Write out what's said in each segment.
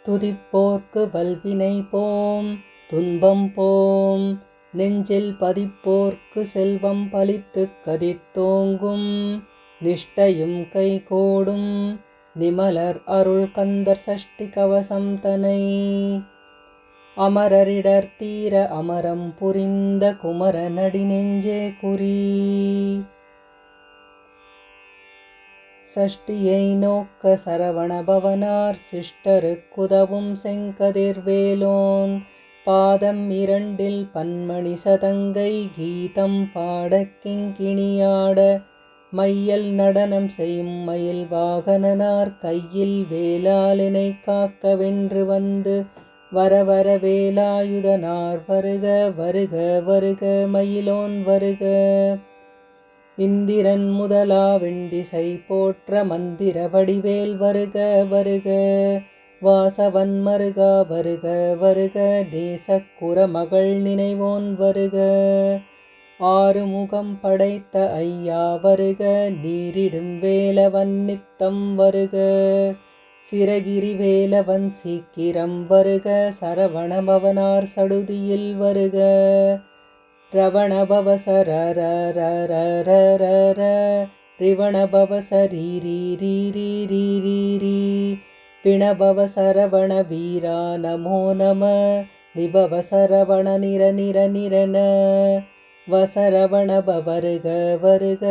துதிப்போர்க்கு வல்வினை போம் துன்பம் போம் நெஞ்சில் பதிப்போர்க்கு செல்வம் பலித்துக் கதித்தோங்கும் நிஷ்டையும் கைகோடும் நிமலர் அருள் கந்தர் சஷ்டி கவசம் தனை அமரரிடர் தீர அமரம் புரிந்த குமர நடி நெஞ்சே குறி சஷ்டியை நோக்க சரவண பவனார் சிஷ்டருக்குதவும் செங்கதிர்வேலோன் பாதம் இரண்டில் பன்மணி சதங்கை கீதம் பாடக் கிங்கிணியாட மையல் நடனம் செய்யும் மயில் வாகனனார் கையில் வேலாலினை காக்க வென்று வந்து வரவர வேலாயுதனார் வருக வருக வருக மயிலோன் வருக இந்திரன் முதலா வெண்டிசை போற்ற மந்திர வடிவேல் வருக வருக வாசவன் மருகா வருக வருக நேசக்குற மகள் நினைவோன் வருக ஆறுமுகம் படைத்த ஐயா வருக நீரிடும் வேலவன் நித்தம் வருக சிரகிரி வேலவன் சீக்கிரம் வருக சரவணபவனார் சடுதியில் வருக ரவணபவசர ரிவணபவசரீரீரீரீரீரீரீ பிணபவ சரவண வீரா நமோ நம நிபவ சரவண நிர நிர நிரன வசரவணப வருக வருக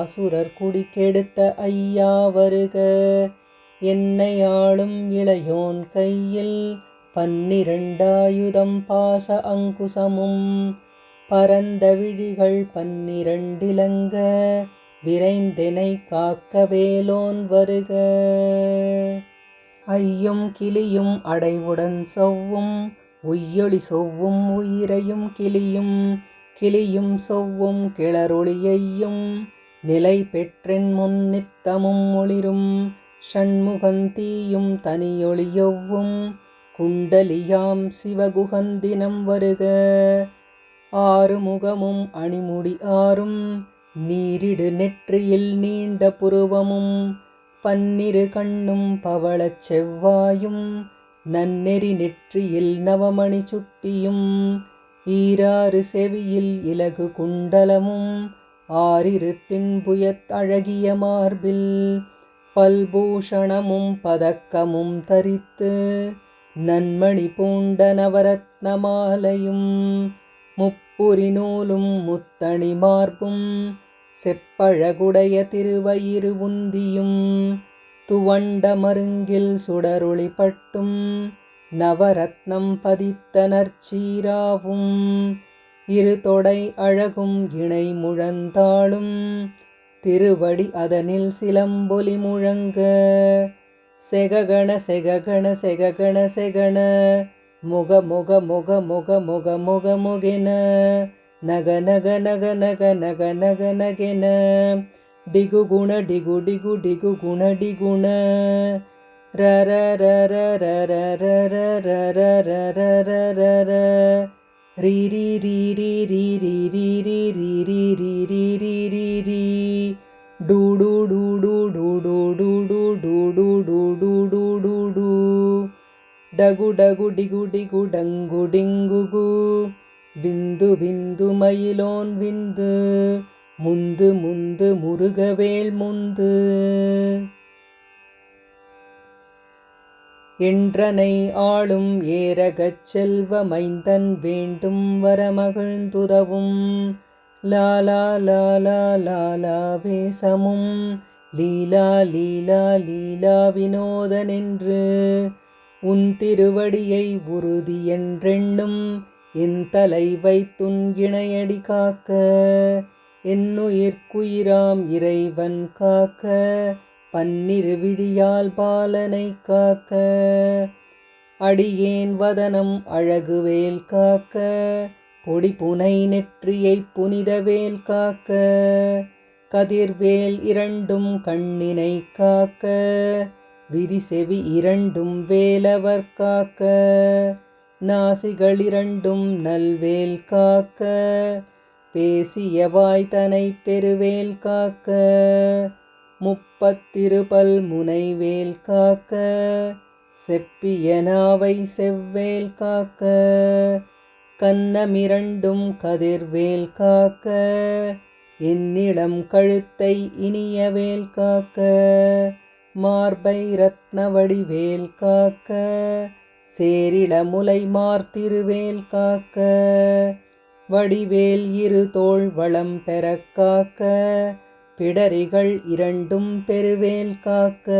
அசுரர் குடி கெடுத்த ஐயா வருக என்னை ஆளும் இளையோன் கையில் 12 பாச அங்குசமும் பரந்த விழிகள் 12 இலங்க விரைந்தெனை காக்க வேலோன் வருக ஐயும் கிளியும் அடைவுடன் சொவ்வும் உய்யொளி சொவ்வும் உயிரையும் கிளியும் கிளியும் சொவ்வும் கிளரொளியையும் நிலை பெற்றென் முன் நித்தமும் ஒளிரும் ஷண்முகந்தீயும் தனியொளியொவ்வும் குண்டலியாம் சிவகுகந்தினம் வருக ஆறுமுகமும் அணிமுடி ஆறும் நீரிடு நெற்றியில் நீண்ட புருவமும் 12 கண்ணும் பவளச் செவ்வாயும் நன்னெறி நெற்றியில் நவமணி சுட்டியும் ஈராறு செவியில் இலகு குண்டலமும் 6 திண்புயத் அழகிய மார்பில் பல்பூஷணமும் பதக்கமும் தரித்து நன்மணி பூண்ட நவரத்ன மாலையும் முப்புரி நூலும் முத்தணி மார்பும் செப்பழகுடைய திருவயிறு உந்தியும் துவண்ட மருங்கில் சுடரொளி பட்டும் நவரத்னம் பதித்த நற்சீராவும் இரு தொடை அழகும் இணை முழந்தாளும் திருவடி அதனில் சிலம்பொலி முழங்க செககண செககண செககண செகண முக முக முக முக முக முக முகென நக நக நக நக நக நக நகென டிகு குண டிகு டிகு டிகு குண டிகுண ர ர ர ர ர ர ர ர ர ர ர ர ர ர ரீ ரீ ரீ ரீ ரீ ரீ ரீ ரீ ரீ ரீ ரீ ரீ ரீ ரீ ரீ டூ டூ டூ டூ டூ டூ டூ டூ டூ டூ டூ டூ டூ டூ டூ டகு டகு டிகு டிகு டங்கு டிங்குகு விந்து விந்து மயிலோன் விந்து முந்து முந்து முருகவேல் முந்து என்றனை ஆளும் ஏரகச் செல்வ மைந்தன் வேண்டும் வரமகிழ்ந்துதவும் லாலா லாலா லாலா வேசமும் லீலா லீலா லீலா வினோதனென்று உன் திருவடியை உறுதி என்றெண்ணும் என் தலை வைத்துன் இணையடி காக்க என்னுயிர்க்குயிராம் இறைவன் காக்க 12 விழியால் பாலனை காக்க அடியேன் வதனம் அழகுவேல் காக்க பொடி புனை நெற்றியை புனிதவேல் காக்க கதிர்வேல் 2 கண்ணினை காக்க விதி செவி 2 வேலவர் காக்க நாசிகள் 2 நல்வேல் காக்க பேசிய வாய்தனை பெருவேல் காக்க 30 பல் முனைவேல் காக்க செப்பிய நாவை செவ்வேல் காக்க, கன்னமிரண்டும் கதிர்வேல் காக்க, என்னிடம் கழுத்தை இனியவேல் காக்க, மார்பை ரத்ன வடிவேல் காக்க, சேரிள முலை மார்த்திருவேல் காக்க, வடிவேல் இரு தோள் வளம் பெறக் காக்க, பிடரிகள் இரண்டும் பெருவேல் காக்க,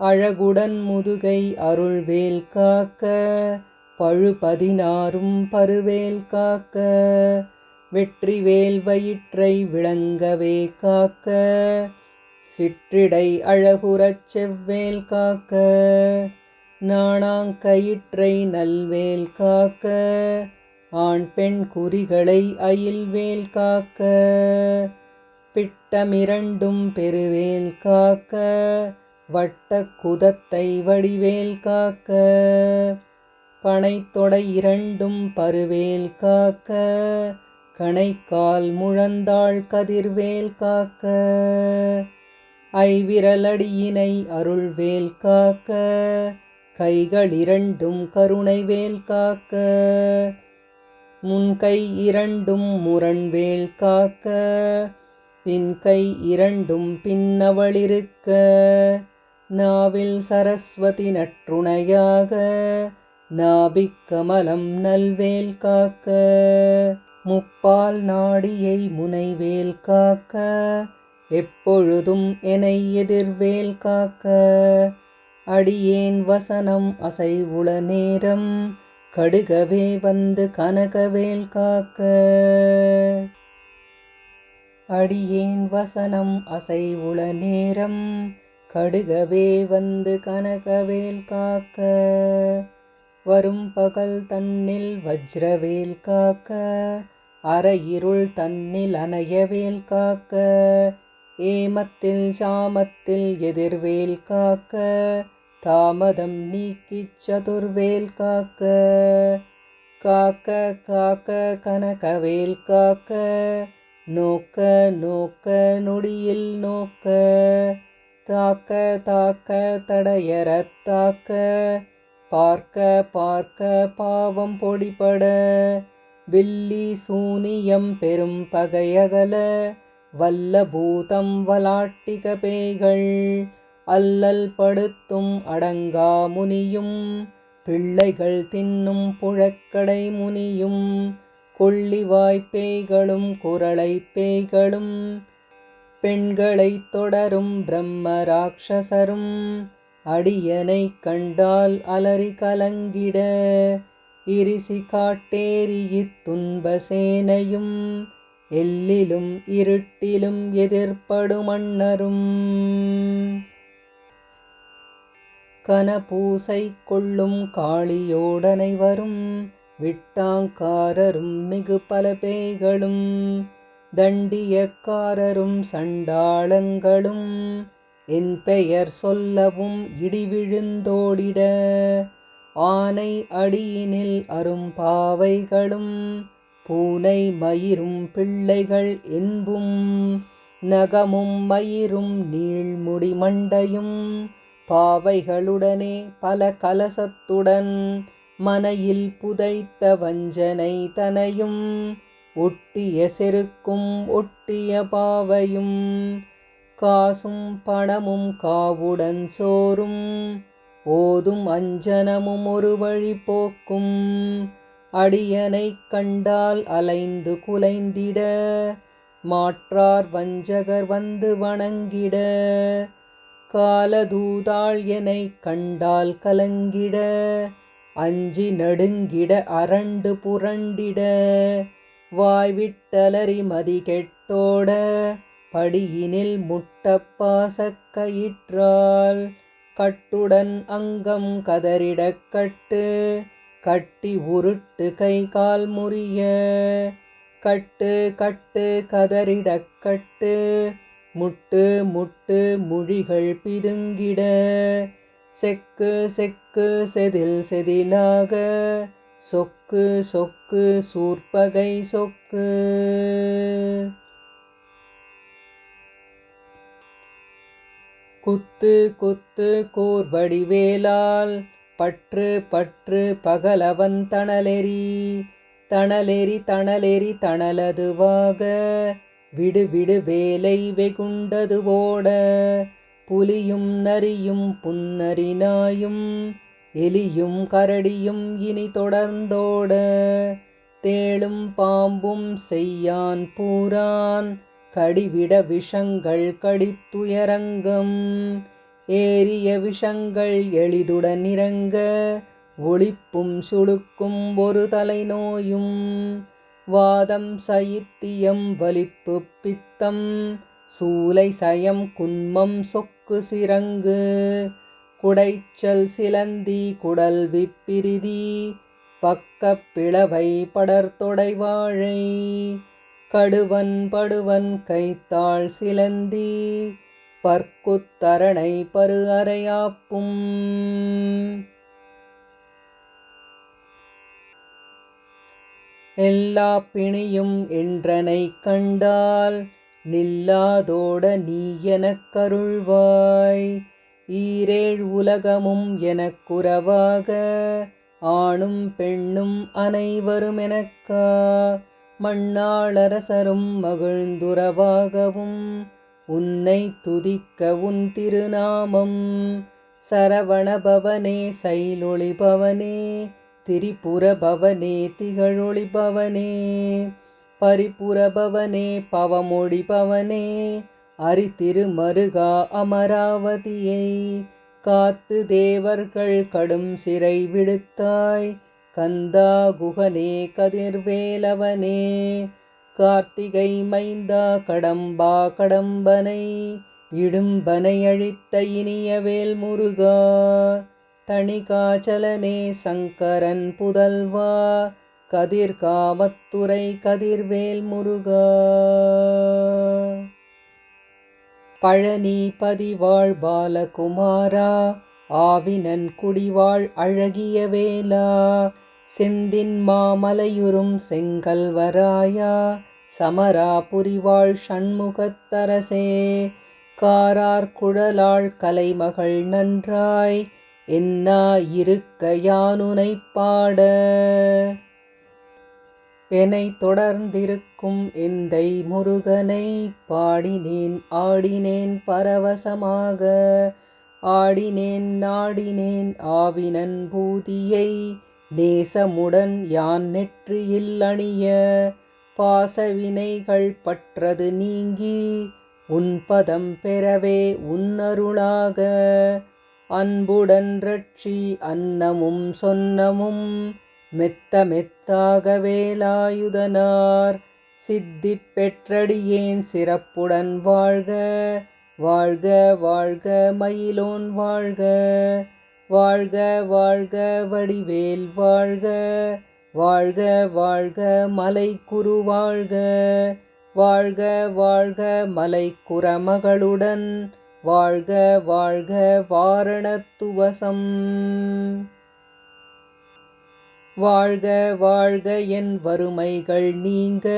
அழகுடன் முதுகை அருள்வேல் காக்க, பழு16 பருவேல் காக்க, வெற்றிவேல் வயிற்றை விளங்கவே காக்க, சிற்றிடை அழகுறச் செவ்வேல் காக்க, நாணாங்கயிற்றை நல்வேல் காக்க, ஆண் பெண் குறிகளை அயில்வேல் காக்க, பிட்டமிரண்டும் பெருவேல் காக்க, வட்டக் குதத்தை வடிவேல் காக்க, பனைத்தொடை இரண்டும் பருவேல் காக்க, கணைக்கால் முழந்தாள் கதிர்வேல் காக்க, ஐவிரலடியினை அருள்வேல் காக்க, கைகள் இரண்டும் கருணைவேல் காக்க, முன்கை இரண்டும் முரண்வேல் காக்க, பின்கை இரண்டும் பின்னவளிருக்க, நாவில் சரஸ்வதி நற்றுணையாக, நாபிக் கமலம் நல்வேல் காக்க, முப்பால் நாடியை முனைவேல் காக்க, எப்பொழுதும் எனை எதிர்வேல் காக்க, அடியேன் வசனம் அசைவுள நேரம், கடுகவே வந்து கனகவேல் காக்க, அடியேன் வசனம் அசைவுள நேரம், கடுகவே வந்து கனகவேல் காக்க, வரும் பகல் தன்னில் வஜ்ரவேல் காக்க, அரையிருள் தன்னில் அணையவேல் காக்க, ஏமத்தில் சாமத்தில் எதிர்வேல் காக்க, தாமதம் நீக்கிச் சதுர்வேல் காக்க, காக்க காக்க கனகவேல் காக்க, நோக்க நோக்க நொடியில் நோக்க, தாக்க தாக்க தடையறத் தாக்க, பார்க்க பார்க்க பாவம் பொடிபட, வில்லி சூனியம் பெரும் பகையகல, வல்ல பூதம் வலாட்டிக பேய்கள், அல்லல் படுத்தும் அடங்கா முனியும், பிள்ளைகள் தின்னும் புழக்கடை முனியும், கொள்ளிவாய்ப் பேய்களும் குரளை பேய்களும், பெண்களைத் தொடரும் பிரம்ம ராட்சசரும், அடியனைக் கண்டால் அலறி கலங்கிட, இரிசி காட்டேரியித் துன்ப சேனையும், எல்லிலும் இருட்டிலும் எதிர்ப்படுமன்னரும், கனபூசை கொள்ளும் காளியோடனைவரும், விட்டாங்காரரும் மிகு பல பேய்களும், தண்டியக்காரரும் சண்டாளங்களும், என் பெயர் சொல்லவும் இடிவிழுந்தோடிட, ஆனை அடியினில் அரும்பாவைகளும், பூனை மயிரும் பிள்ளைகள் என்பும், நகமும் மயிரும் நீள்முடி மண்டையும், பாவைகளுடனே பல கலசத்துடன், மனையில் புதைத்த வஞ்சனை தனையும், ஒட்டிய செருக்கும் ஒட்டிய பாவையும், காசும் பணமும் காவுடன் சோறும், ஓதும் அஞ்சனமும் ஒரு வழி போக்கும், அடியனைக் கண்டால் அலைந்து குலைந்திட, மாற்றார் வஞ்சகர் வந்து வணங்கிட, காலதூதாள் எனைக் கண்டால் கலங்கிட, அஞ்சி நடுங்கிட அரண்டு புரண்டிட, வாய்விட்டலறி மதிகெட்டோட, படியினில் முட்டப் பாசக்கயிற்றால், கட்டுடன் அங்கம் கதறிடக் கட்டு, கட்டி உருட்டு கை கால் முறிய, கட்டு கட்டு கதறிடக் கட்டு, முட்டு முட்டு முழிகள் பிதுங்கிட, செக்கு செக்கு செதில் செதிலாக, சொக்கு சொக்கு சூர்ப்பகை சொக்கு, குத்து குத்து கூர்வடிவேலால் பற்று பற்று பகலவன் தணலெறி தணலெறி தணலெறி தணலதுவாக விடு விடு வேலை வெகுண்டதுவோட புலியும் நரியும் புன்னரி நாயும் எலியும் கரடியும் இனி தொடர்ந்தோட தேளும் பாம்பும் செய்யான் பூரான் கடிவிட விஷங்கள் கடித்துயரங்கம் ஏறிய விஷங்கள் எளிதுடன் இறங்க ஒளிப்பும் சுளுக்கும் ஒரு தலைநோயும் வாதம் சைத்தியம் வலிப்பு பித்தம் சூலை சயம் குன்மம் சொக்கு சிரங்கு குடைச்சல் சிலந்தி குடல் விப்பிரிதி பக்கப் பிளவை படர்தொடை வாழை கடுவன் படுவன் கைத்தாள் சிலந்தி பற்குத்தரணை பரு அறையாப்பும் எல்லா பிணியும் என்றனை கண்டால் நில்லாதோட நீ எனக்கருள்வாய் ஈரேழ் உலகமும் எனக்குறவாக ஆணும் பெண்ணும் அனைவரும் எனக்கா மண்ணாளரசரும் மகிழ்ந்துறவாகவும் உன்னை துதிக்க உன் திருநாமம் சரவணபவனே சைலொளிபவனே திரிபுரபவனே திகழொளிபவனே பரிபுரபவனே பவமொழிபவனே அரிதிருமருகா அமராவதியை காத்து தேவர்கள் கடும் சிறை விடுத்தாய் கந்தா குகனே கதிர்வேலவனே கார்த்திகை மைந்தா கடம்பா கடம்பனை இடும்பனை அழித்த இனிய வேல் முருகா தணிகாச்சலனே சங்கரன் புதல்வா கதிர்காமத்துறை கதிர்வேல் முருகா பழனி பதிவாழ் பாலகுமாரா ஆவினன் குடிவாழ் அழகிய வேலா செந்தின் மாமலையுறும் செங்கல்வராயா சமராபுரிவாழ் சண்முகத்தரசே காரார் குழலாள் கலைமகள் நன்றாய் என்னா இருக்க யானுனைப் பாட என்னை தொடர்ந்திருக்கும் எந்தை முருகனை பாடினேன் ஆடினேன் பரவசமாக ஆடினேன் நாடினேன் ஆவினன் பூதியை நேசமுடன் யான் நெற்றியில் அணிய பாசவினைகள் பற்றது நீங்கி உன் பதம் பெறவே உன்னருளாக அன்புடன் ரட்சி அன்னமும் சொன்னமும் மெத்த மெத்தாக வேலாயுதனார் சித்தி பெற்றடியேன் சிறப்புடன் வாழ்க வாழ்க வாழ்க மயிலோன் வாழ்க வாழ்க வாழ்க வடிவேல் வாழ்க வாழ்க வாழ்க மலைக்குரு வாழ்க வாழ்க வாழ்க மலைக்குறமகளுடன் வாழ்க வாழ்க வாரணத்துவசம் வாழ்க வாழ்க என் வறுமைகள் நீங்க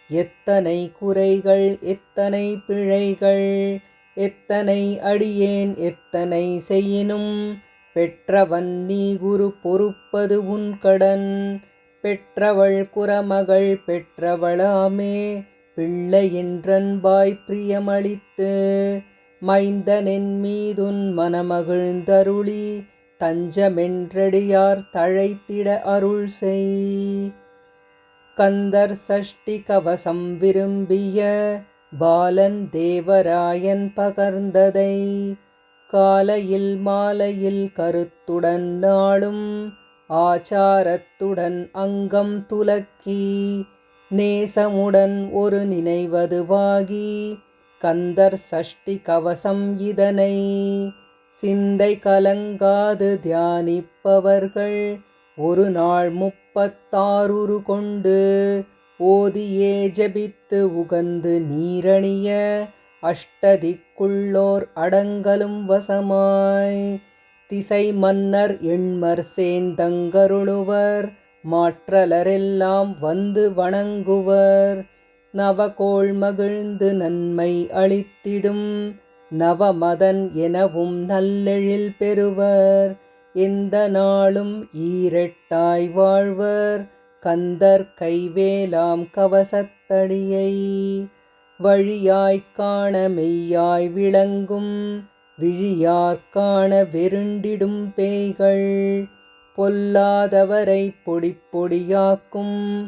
எத்தனை குறைகள் எத்தனை பிழைகள் எத்தனை அடியேன் எத்தனை செய்யினும் பெற்றவன் நீ குரு பொறுப்பது உன் கடன் பெற்றவள் குறமகள் பெற்றவளாமே பிள்ளை என்றன்பாய் பிரியமளித்து மைந்தனென் மீதுன் மனமகிழ்ந்தருளி தஞ்சமென்றடியார் தழைத்திட அருள் செய் கந்தர் சஷ்டி கவசம் விரும்பிய பாலன் தேவராயன் பகர்ந்ததை காலையில் மாலையில் கருத்துடன் நாளும் ஆச்சாரத்துடன் அங்கம் துலக்கி நேசமுடன் ஒரு நினைவதுவாகி கந்தர் சஷ்டி கவசம் இதனை சிந்தை கலங்காது தியானிப்பவர்கள் ஒரு நாள் 36 கொண்டு ஓதியே ஜபித்து உகந்து நீரணிய அஷ்டதிக்குள்ளோர் அடங்கலும் வசமாய் திசை மன்னர் எண்மர் சேந்தங்கருளுவர் மாற்றலரெல்லாம் வந்து வணங்குவர் நவகோள் மகிழ்ந்து நன்மை அளித்திடும் நவமதன் எனவும் நல்லெழில் பெறுவர். எந்த நாளும் ஈரெட்டாய் வாழ்வர் கந்தர் கைவேலாம் கவசத்தடியை. வழியாய்க் காண மெய்யாய் விளங்கும் விழியார்க் காண வெருண்டிடும் பேய்கள். பொல்லாதவரை பொடி பொடியாக்கும்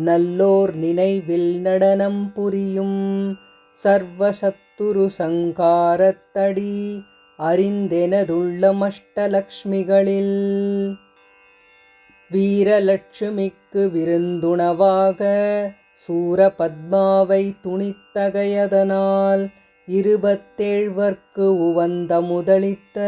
நல்லோர் நினைவில் நடனம் புரியும். சர்வசத்துரு சங்காரத்தடி அறிந்தெனதுள்ளம் அஷ்டலக்ஷ்மிகளில். வீரலட்சுமிக்கு விருந்துணவாக சூரபத்மாவை துணித்தகையதனால் 27வர்க்கு உவந்த முதலித்த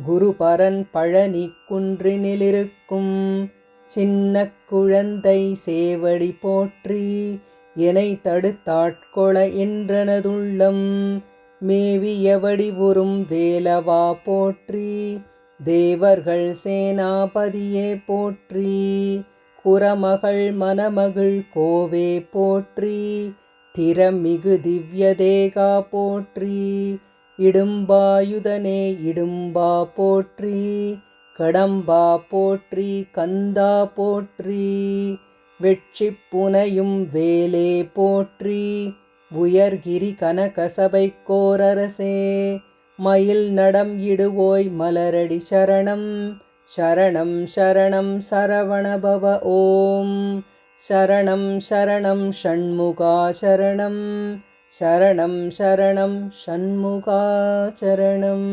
குருபரன் பழனி குன்றினிலிருக்கும் சின்ன குழந்தை சேவடி போற்றி எனை தடுத்தாட்கொள என்றனதுள்ளம். மேவிய வடிவுறும் வேலவா போற்றி தேவர்கள் சேனாபதியே போற்றி. குரமகள் மணமகள் கோவே போற்றி திறமிகு திவ்ய தேகா போற்றி. இடும்பாயுதனே இடும்பா போற்றி கடம்பா போற்றி கந்தா போற்றி. வெட்சிப் புனையும் வேலே போற்றி உயர்கிரி கனகசபைக் கோரரசே. மயில் நடம் இடுவோய் மலரடி சரணம் சரணம் சரணம் சரவணபவ. ஓம் சரணம் சரணம் ஷண்முகா சரணம் சரணம் சரணம் ஷண்முகா சரணம்.